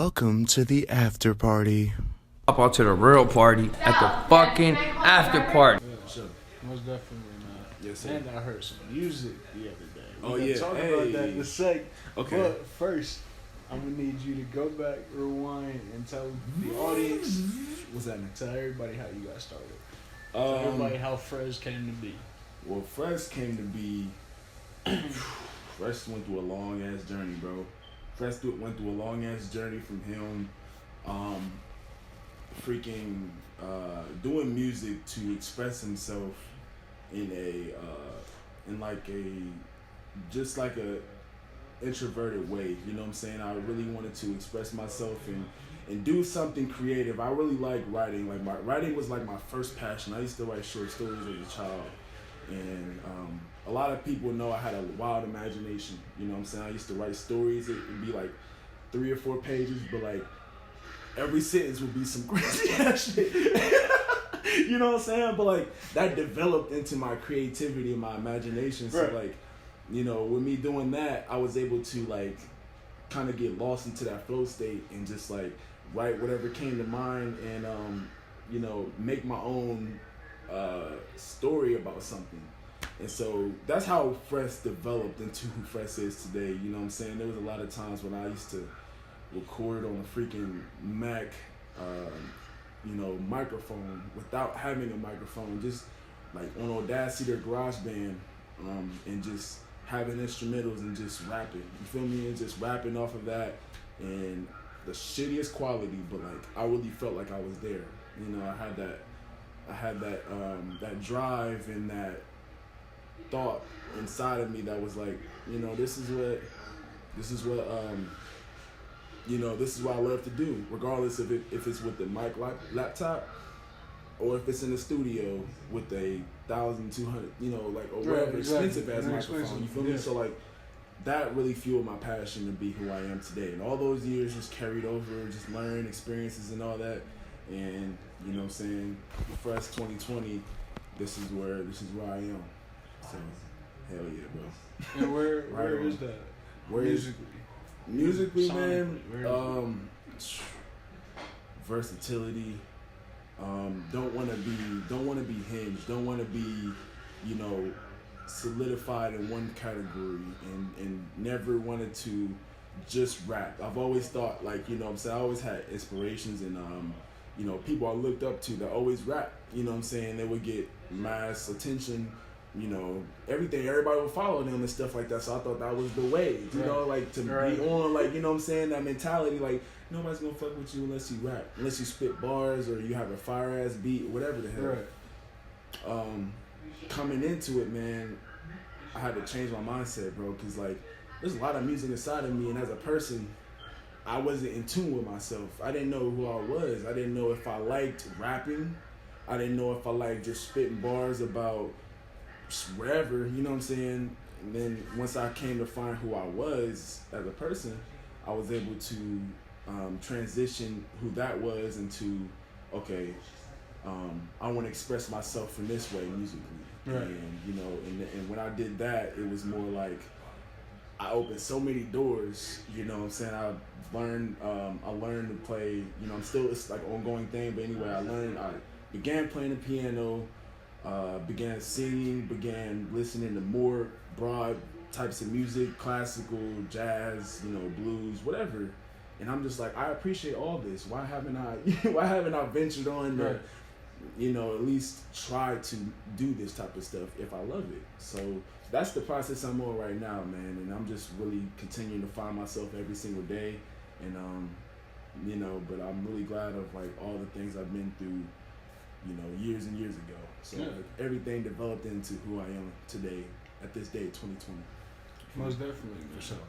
Welcome to the after party. Hop out to the real party at the fucking after party. Yeah, sure. Most definitely, man. Yes, sir. And I heard some music the other day. Oh, We're gonna yeah. talk Hey. about that in a sec. Okay. But first, I'm gonna need you to go back, rewind, and tell the audience, What's happening? tell everybody how you got started. Tell everybody how Fresh came to be. Well, Fresh came to be. Fresh went through a long ass journey, bro. Went through a long ass journey from him, doing music to express himself in just like a introverted way. You know what I'm saying? I really wanted to express myself and do something creative. I really like writing. Like writing was like my first passion. I used to write short stories as a child. And a lot of people know I had a wild imagination. You know what I'm saying? I used to write stories. It'd be like 3 or 4 pages, but like every sentence would be some crazy ass shit. You know what I'm saying? But like that developed into my creativity and my imagination. So Right. like, you know, with me doing that, I was able to like kind of get lost into that flow state and just like write whatever came to mind and you know, make my own story about something. And so that's how Fresh developed into who Fresh is today. You know what I'm saying? There was a lot of times when I used to record on a freaking Mac microphone without having a microphone, just like on Audacity or GarageBand, and just having instrumentals and just rapping. You feel me? And just rapping off of that, and the shittiest quality, but like I really felt like I was there. You know, I had that drive and that thought inside of me that was like, you know, this is what I love to do, regardless of if it's with the mic laptop or if it's in the studio with a 1,200, you know, like or whatever expensive ass microphone. You feel me? So like that really fueled my passion to be who I am today. And all those years just carried over, just learning experiences and all that. And you know what I'm saying, Fresh 2020, this is where I am. So hell yeah, bro. And where Right is on. that? Where is musically, man? Sonically, Versatility. Don't want to be hinged. Don't want to be, you know, solidified in one category and never wanted to just rap. I've always thought, like, you know what I'm saying, I always had inspirations and you know, people I looked up to that always rap. You know what I'm saying? They would get mass attention, you know, everybody would follow them and stuff like that. So I thought that was the way, you know, like to be on, like, you know what I'm saying, that mentality, like nobody's gonna fuck with you unless you rap, unless you spit bars or you have a fire ass beat or whatever the hell. Right. Coming into it, man, I had to change my mindset, bro, because like there's a lot of music inside of me, and as a person, I wasn't in tune with myself. I didn't know who I was. I didn't know if I liked rapping. I didn't know if I liked just spitting bars about wherever, you know what I'm saying? And then once I came to find who I was as a person, I was able to transition who that was into, okay, I want to express myself in this way musically. Right. And, you know, and when I did that, it was more like I opened so many doors, you know what I'm saying? I learned to play, you know, it's like an ongoing thing, but anyway, I began playing the piano, began singing, began listening to more broad types of music, classical, jazz, you know, blues, whatever. And I'm just like, I appreciate all this. Why haven't I ventured on to, you know, at least try to do this type of stuff if I love it? So that's the process I'm on right now, man. And I'm just really continuing to find myself every single day. And, you know, but I'm really glad of like all the things I've been through, you know, years and years ago. So like, everything developed into who I am today, at this day, 2020. Most definitely, for sure.